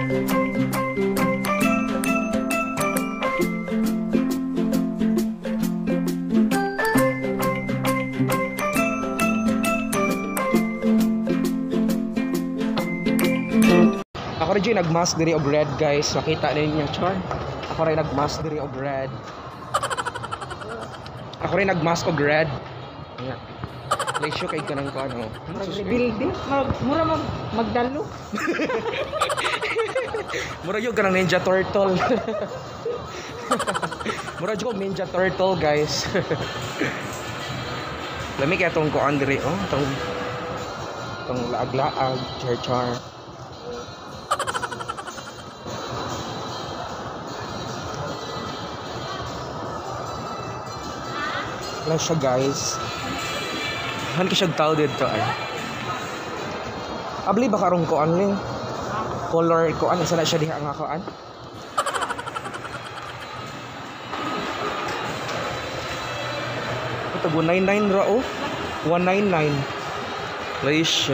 Ako rin nagmask diri og red, guys. Makita ninyo, char. Ako rin nagmask diri og red. Ako rin nagmask og red. Ayan. Ratio kay kanang ko ano. Reveal din. Mura magdalo. Mura yung kanang Ninja Turtle. Mura yung Ninja Turtle, guys. Lami kaya itong kuan diri, oh. Itong laag-laag, char-char. Wala siya, guys. Han ka siyang tao dito ay. Abli ba karong kuan ling? Color kuan isa na siya diha nga kuan. Ito 199 ra oh. 199. Guys,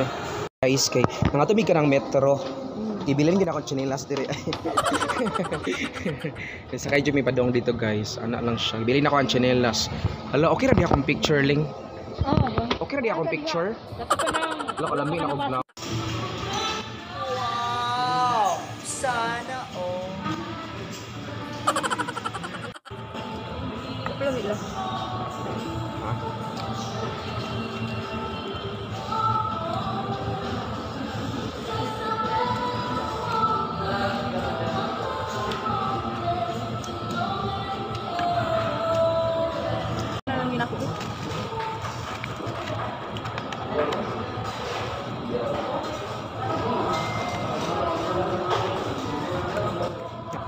guys kay nga tubig ka ng metro. Ibilin gina akong chinelas diri. Sa kay Jimmy padong dito, guys. Ana lang siya. Ibilin ako ang chinelas. Hala, okay ra di akong picture ling. Okay ra di akong picture. Wala ko lamin ako vlog. Wow! Sana oh. Kapalami lang. Ha?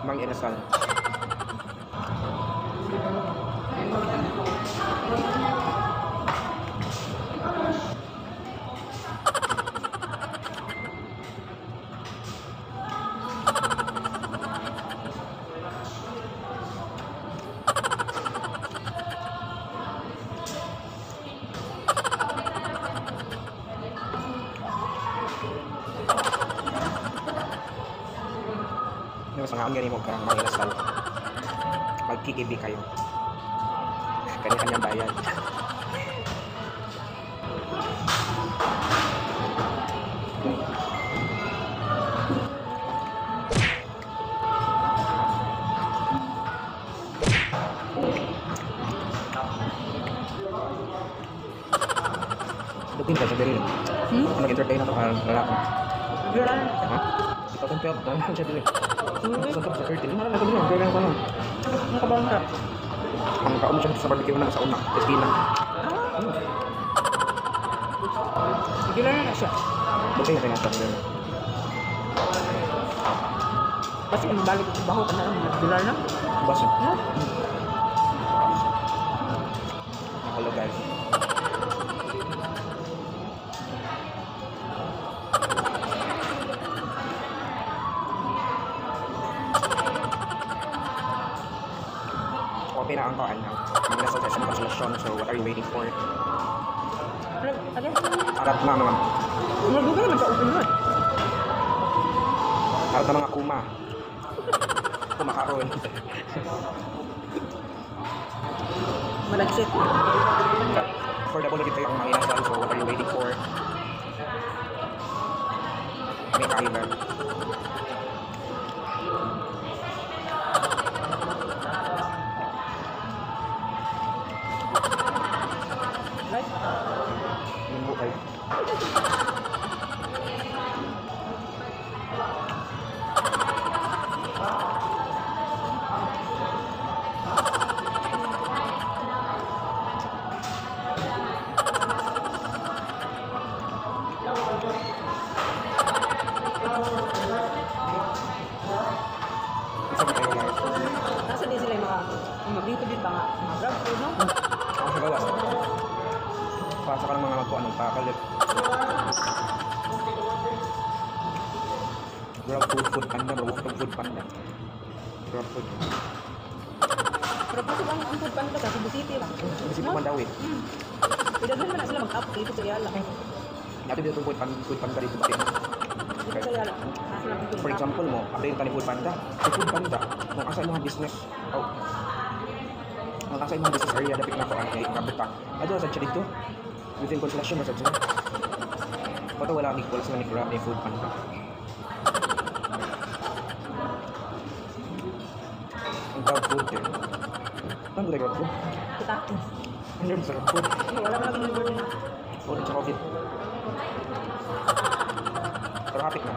Mang inasal. Sangaon gani mo karang mga inasal. Magkikibi kayo. Kanya-kanyang bayan. Dutin ka sa diri. Nag-entertain ako ang lalaki. Ha? Ikaw kung piyab, dami ko siya dili. Saan sa 13? Ano na ito? Gagawin ko lang. Ano ka bang ka? Ang kaon siya sa barbecue na sa una. Estina. Sige lang na siya. Buti yung tinatap nila. Kasi kung balik sa baho ka na lang, magbilar na. Basa. Hello, guys. Okay na ang kaan na. Hindi na sa consultation. So, what are you waiting for? Ano? Harap na mga... Nagbuga naman sa open nun. Harap na mga kuma. Kumakaroon. Malagsit. Affordable na dito yung mga inasal. So, what are you waiting for? May kayo ba? Yung bukay. Isa ba kayo, guys? Nasa din sila yung mga dito din ba nga? Mga grab food, no? Ako sa gawas. Pasa ka ng mga magkuhan ng pakalit. Grab food panda. Marunong itong food panda. Grab food. Pero kasi ang food panda sa Cebu City lang. Kasi po man daw eh. Pwede doon na sila mag-up dito sa Yala. Natin dito itong food panda dito ba rin? Dito sa Yala. Nasa lang dito. for example mo, ato yung food panda. Sa food panda, kung asa yung mga business, kung asa yung mga business area, dapat na ko ang kay kabita. Ano sa dito? Within Consolation, masad sila. Pato wala ang equals na ni Grab ni food panda. Ang Grab food din. Ano ba Grab food? Kita. Ano yung sarap food? Wala pa lagi ng Food sa COVID. Pero hapit na.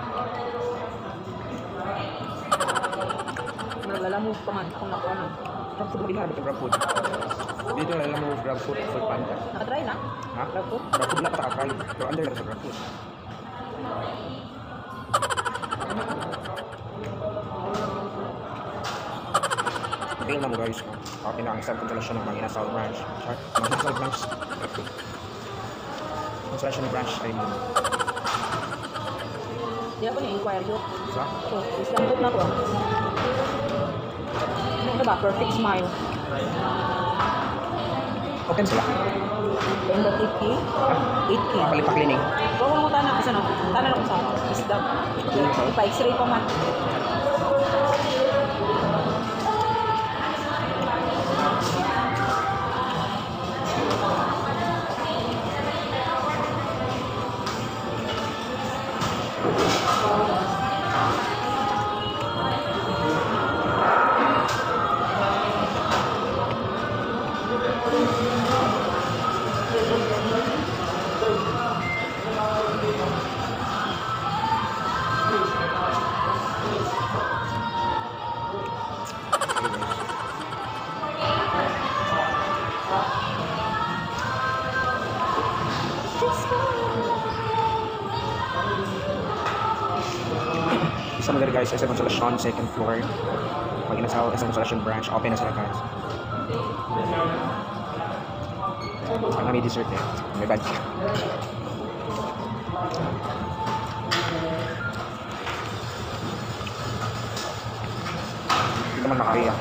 Nalalamove pa man kung nakuha na. Grab food mo din harap Grab food. Dito na lang mo Grab food, food panda. Nakatry na? Ha? Grab food? Grab food lang patakakay. Pero under lang sa Grab food. Tingnan na mo guys. Okay na ang isang consolation ng mga inasal branch. Mga inasal branch. Consolation ng branch ay mo. Di ako ni-inquire yun. Sa? So, Islam food na ko. Ano ba? Perfect smile. Okay sila. Yung ba 8K? 8K. Palipak-cleaning. Huwag mo tanong kasi no. Tanong ako sa Islam. Pa-x-ray pa man. Isa mga guys, isang consolation, second floor. Pag inasal, isang consolation branch, open na sila guys. Sana may dessert eh. May badge. Hindi naman makariya.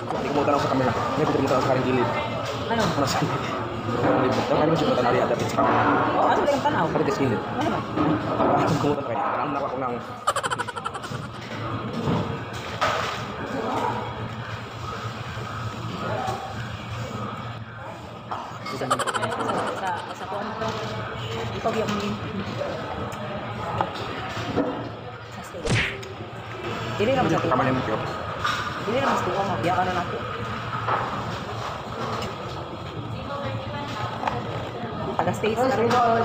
Hindi ko mo tanong sa camera. Hindi ko mo tanong sa karing gilid. Ano? Ano saan? Daw ano siya tanong rin adapit sa camera. Oh, ano ba yung tanaw? Pati sa gilid. Ano ba? Ako kumutan kayo. Tanong na ako ng Sa kuwan ko. Ikaw yung sa stage. Dili naman sa kamay mo tiyo. Dili naman sa tuwa, magbiya ka na natin. Taga-stage na rin. Wow!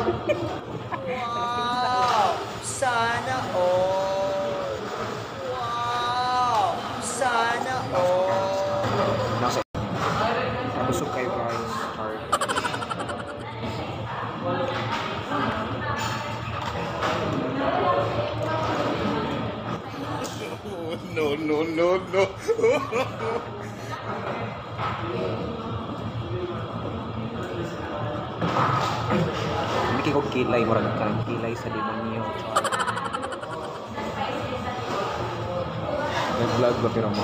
Sana all! Wow! Sana all! Nasa nabusog kayo guys. Sorry. No, no, no, no! Hindi ko kilay mo rin ka. Kilay sa demonyo. Nag-vlog ba pero mo?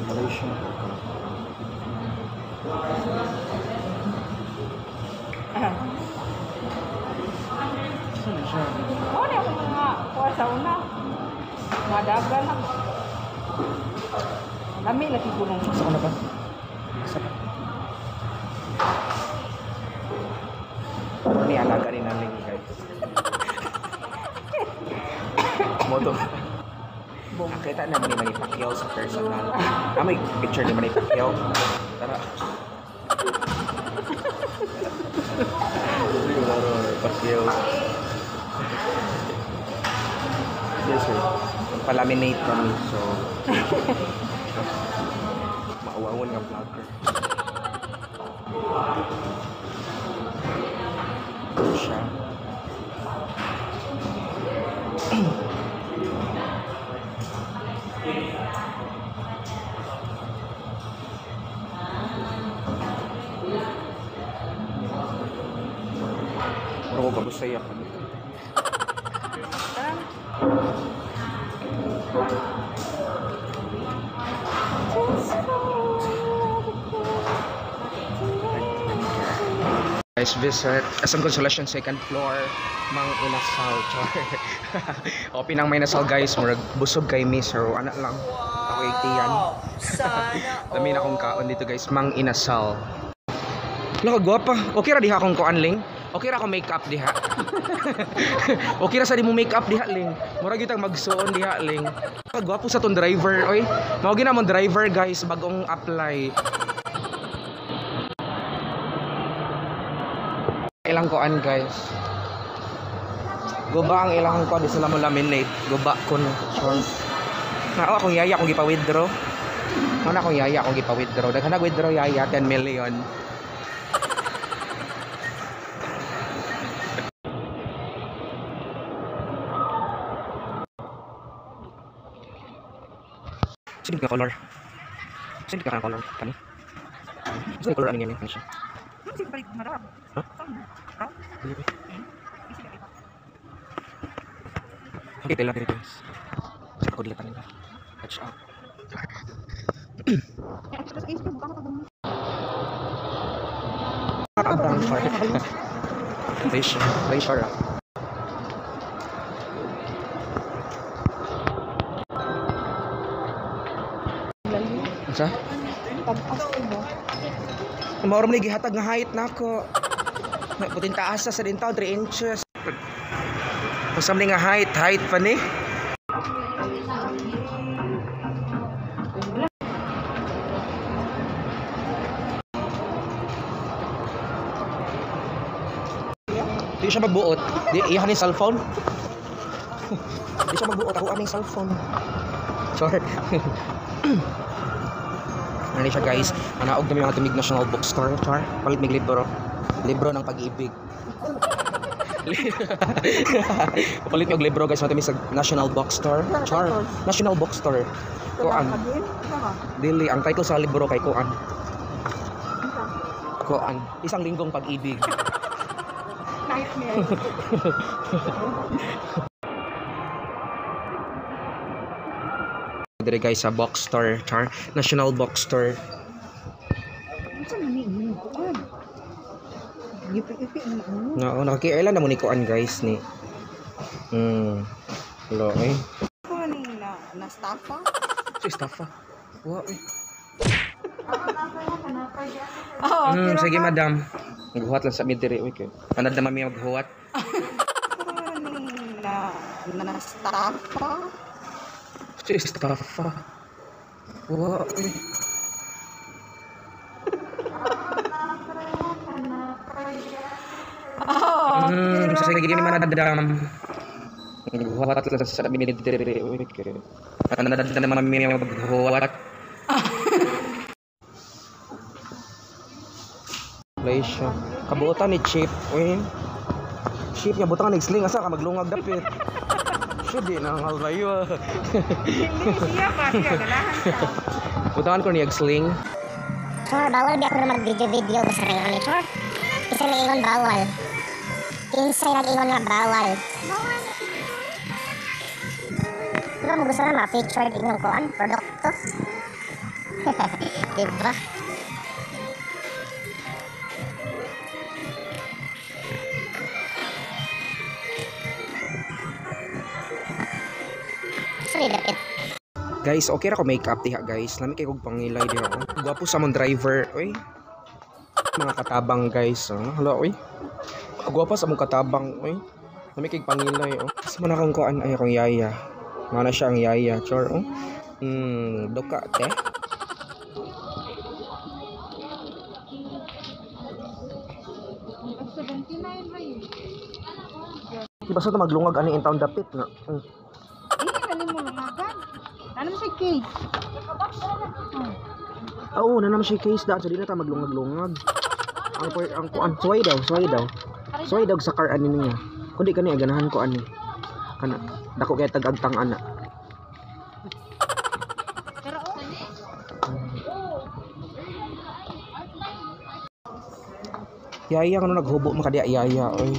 Malaysia. Saan siya? Oo na yung mga kuha sa una. Madaga na. Lami lagi ko nung Saan ko na ba? Saan? Ano ni alaga ni namin guys? Moto. Nakita naman ni Manny Pacquiao sa personal. May picture ni Manny Pacquiao. Tara. Pacquiao. Yes sir. Palaminate kami so bangon nga vlogger. Siya. Pero ko gabusaya ka. Guys, visit SM Consolacion second floor, Mang Inasal. O pinang may nasal guys, murag busog kay Miss or anak lang. Ako itiyan. Dami na akong kaon dito guys, Mang Inasal. Laka gwapa. Okay ra diha akong kuan ling. Okay ra ako makeup diha. Okay ra sa di mo makeup diha ling. Murag gyud tang magsuon diha ling. Gwapo sa ton driver oy. Mao gyud namon driver guys bagong apply. Ilang kuan guys. Guba ang ilang kuan di sila mo laminate. Guba kun sure. Na akong yaya akong gipa-withdraw. Mana akong yaya akong gipa-withdraw. Daghan nag-withdraw yaya 10 million. Sino ka color? Sino ka color? Kani? Sino color ano yan? Kani siya? Sino balik marap? Ha? Huh? Okay, tila dito guys. Sa ko dila kanila. Catch up. Abang fire. Pressure. Sa? Mao man gihatag nga height nako. Putin taas sa din 3 inches. Usam ni nga height pa ni. Di siya magbuot. Di iyan ni cellphone. Di siya magbuot ako aming cellphone. Sorry. Ano siya guys, manaog kami mga tumig National Bookstore, char. Palit mig libro. Libro ng pag-ibig. Palit mig libro guys, mga tumig sa National Bookstore, char. National Bookstore. Kuan. Dili, ang title sa libro kay Kuan. Kuan. Isang linggong pag-ibig. Nightmare. Dire guys sa bookstore, char. National Bookstore. No, nakikiailan na mo ni Kuan guys ni. Hello, eh. Ano ni na staffa? Si staffa. Wa eh. Oo, Sige madam. Maghuwat lang sa mid dire, okay. Anad na mami maghuwat. na staffa? Si staffa. Wa eh. Sige gini mana dadam. Maghuwat lang sa mid dire, okay. Anad na mami maghuwat. Malaysia. Kabuotan ni Chip. Uy. Chip niya butang nag-sling asa ka maglungag dapit. Should di nang halbayo. Siya ba? Siya galahan siya. Butangan ko ni sling. Chor, bawal di ako na mag-video-video ko sa rin ni Chor. Isa na ingon bawal. Kinsay nag-ingon nga bawal. Diba mo gusto na ma-featured inyong kuan, produkto? Diba? Guys, okay ra ko makeup diha guys. Lami kay kog pangilay diha ko. Gwapo sa mong driver, oy. Mga katabang guys, oh. Hala oy. Gwapo sa mong katabang, oy. Lami kay pangilay, oh. Kasi man akong kuan ay akong yaya. Mana siya ang yaya, chor, oh. Doka te. Basta ta maglungag ani in town dapit nga. Ano mo lungagan? Ano mo sa cake? Oo, na naman siya case daan. So, di na ta maglungag-lungag. Ang kuan, suway daw. Suway daw sa car ani niya. Kundi kani ganahan ko ani. Kana, dako kay tag-agtang ana. Pero Yaya kano naghubo man kadiya Yaya oy.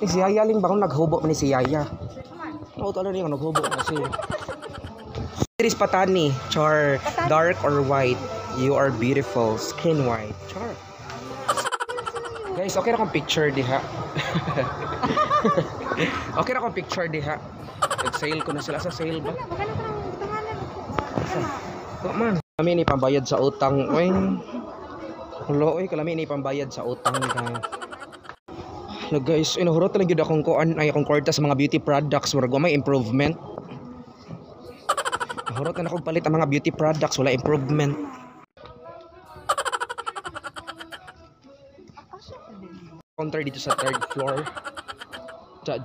Si Yaya ling ba kung naghubo man ni si Yaya. Oo, tala niya naghubo kasi. Iris Patani, char, dark or white? You are beautiful, skin white. Char. Guys, okay na kong picture diha. Okay na kong picture diha. Nag-sale ko na sila sa sale ba? Man, kami ni pambayad sa utang. Oy. Hello, oy, kalami ni pambayad sa utang ka. Hello guys, inuhurot lang gyud akong kuan ay akong kwarta sa mga beauty products, murag may improvement. Hurot na akong palit ang mga beauty products, wala improvement. Counter dito sa 3rd floor.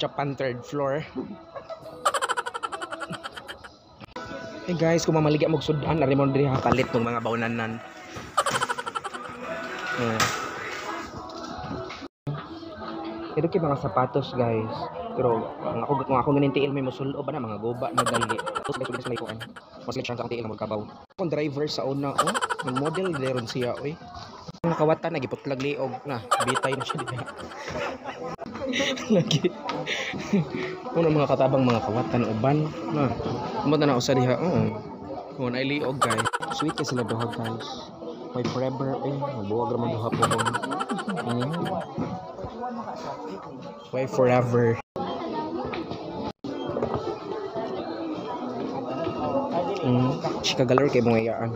Japan 3rd floor. Hey guys, kung mamaligya mong sudan, nari mo rin palit ng mga baunanan. Ito kay mga sapatos guys. Pero kung ako ganin tiil may musulo ba na mga goba na dali. Tapos guys may kuan. Mas like chance ang tiil na magkabaw. Kung driver sa una yung model deron siya oy. Ang kawatan nagiputlag liog na bitay na siya diha. Lagi. Kuno mga katabang mga kawatan uban na. Mo na usa diha. Kung ay liog guys. Sweet kasi sila duha guys. May forever mabuwag ra man duha po. Why forever? Chika galor kay mga iyaan.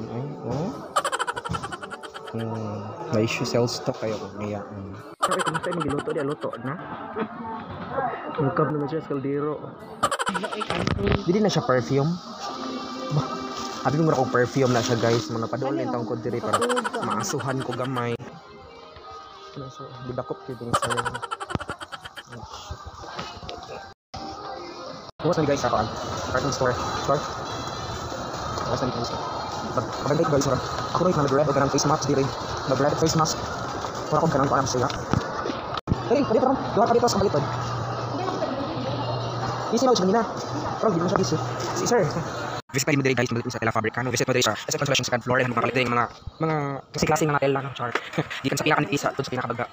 May issue sales stock kayo kung iyaan. Pero kumusta yung giluto di luto na? Nagkab naman siya sa kaldero. Hindi na siya perfume. Habi mo na kong perfume na siya guys. Mga napadol yung taong ko diri para maasuhan ko gamay. Didakop kayo din sa Bukas na guys ako ang carton store. Bukas na guys. Pagkantay guys ora. Ako rin nag-red o ganang face mask diri. Nag-red face mask. Para ko ganang ko alam siya. Hey, dito ron. Duha ka dito sa balitod. Busy na siya Pero hindi mo siya busy. Si sir. Visit tayo mo diri guys, mo sa Tela Fabricano. Visit mo diri sa Construction second floor and makapalit mga klase nga tela no char. Gikan sa pinakan pisa tud sa pinakabaga.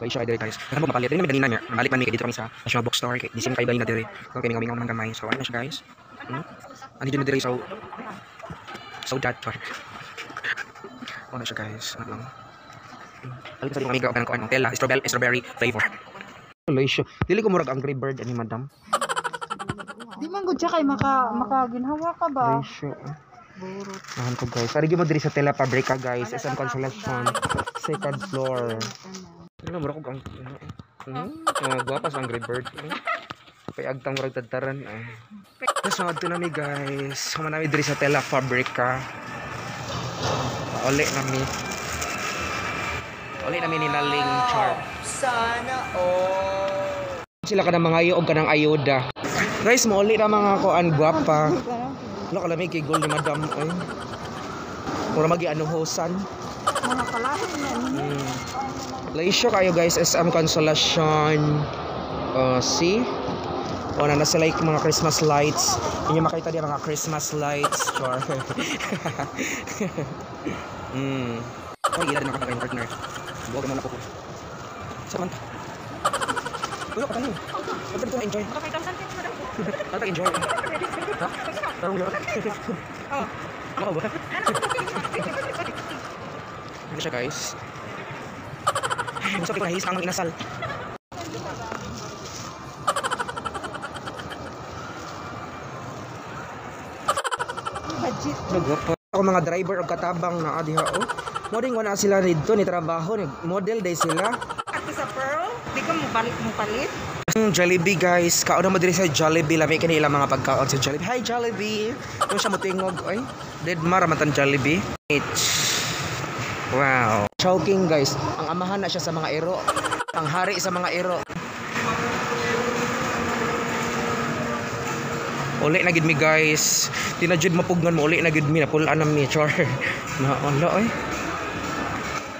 May siya diri guys. Ano mo mapalit rin ganina niya. Balik man mi dito kami sa National Bookstore kay disim kay ganina diri. Okay, mingaw man gamay. So ano na siya guys? Ani din diri so that char. Ano siya guys? Ano lang. Balik sa amiga kan ko ang tela, strawberry flavor. Loisyo. Dili ko murag Angry Bird ani madam. di man gud siya kay makaginhawa ka ba? Loisyo. Burot. Nahan ko guys. Ari mo diri sa Tela Fabrica guys. SM Consolation. Second floor. Ano mura ko ang guwapa sa Angry Bird. Kay agtang murag tadtaran. So adto na mi guys. Sama nami diri sa Tela Fabrica. Uli nami ni Naling Char. Sana all. Sila ka ng mga iyo o ka ng ayuda. Guys, mauli na mga kuan guwapa. Wala ka lamig kay gold ni madam. Ay. Mura mag-ianuhosan. Mga kalahon na Laisyo kayo guys, SM Consolation. See? O na nasa like mga Christmas lights. Inyo makita diya mga Christmas lights. Sure. Ay, gila din ako na partner. Buwag naman ako po. Saan man? Ulo ka tayo. Huwag ka dito na-enjoy. Huwag ka enjoy. Ha? Tarong yun. Oo ba? Hindi siya guys. Gusto ko nahihis ang inasal. Ako mga driver o katabang na adiha o. Moding wala sila dito ni trabaho ni model day sila. At sa Pearl, di ka mo palit? Jollibee guys, kauna mo diri sa Jollibee lami kanila mga pagkaon sa Jollibee. Hi Jollibee. Kung siya motingog oy. Dead maramatan Jollibee. Wow. Choking guys. Ang amahan na siya sa mga ero. Ang hari sa mga ero. Uli na gid mi guys. Di na jud mapugnan mo uli na gid mi napulaan na mi char. Na wala eh.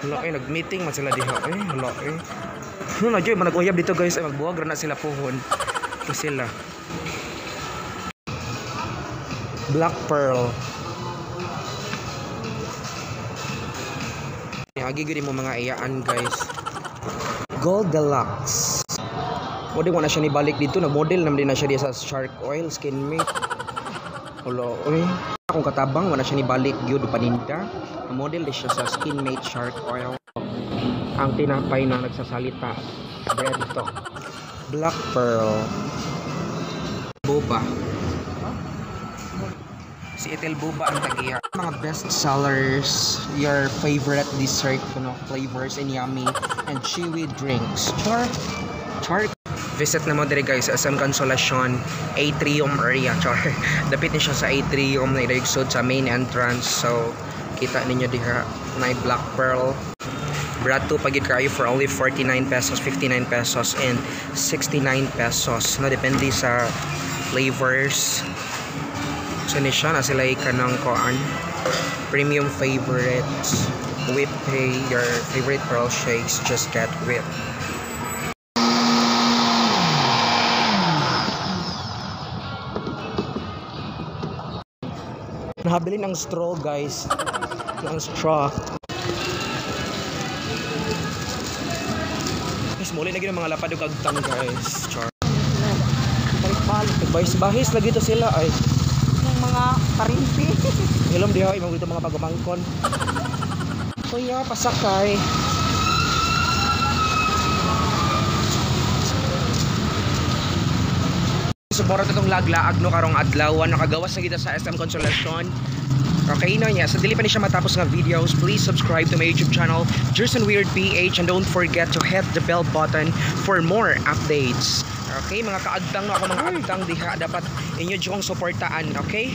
Wala eh nag-meeting man sila diha eh. Wala eh. No na jud man nag-uyab dito guys ay magbuwag ra na sila pohon. Ito sila. Black Pearl. Agi gid mo mga iyaan guys. Gold Deluxe. Wala na siya nibalik dito, nag-model naman din na siya di sa Shark Oil Skin Mate. Wala, oy. Akong katabang, wala siya nibalik gyud paninda. Nag-model din siya sa Skin Mate Shark Oil. Ang tinapay na nagsasalita. Bread ito. Black Pearl. Boba. Si Etel Boba ang tagiya. Mga best sellers, your favorite dessert, flavors and yummy and chewy drinks. Char. Visit na mo diri guys sa SM Consolacion Atrium area. Char. Dapit ni siya sa Atrium na idagsod sa main entrance. So kita ninyo diha na Black Pearl. Brato pagid kayo for only 49 pesos, 59 pesos and 69 pesos. No depende sa flavors. So ni siya na sila kanang koan premium favorites. Whip pay your favorite pearl shakes just get whipped. Nahabili ng straw guys. Ng straw. Guys, muli lagi ng mga lapad yung kagtang guys. Char. Balik-balik. Bahis-bahis lagi to sila ay. Yung mga karimpi. Ilom diha imong dito mga pagumangkon. Kuya, pasakay. Suporta itong laglaag no karong adlaw nakagawas na kita sa SM Consolacion. Okay na niya. So dili pa ni siya matapos nga videos, please subscribe to my YouTube channel, Jerson Weird PH, and don't forget to hit the bell button for more updates. Okay, mga kaagtang no ako mga agtang diha dapat inyo jong suportaan, okay?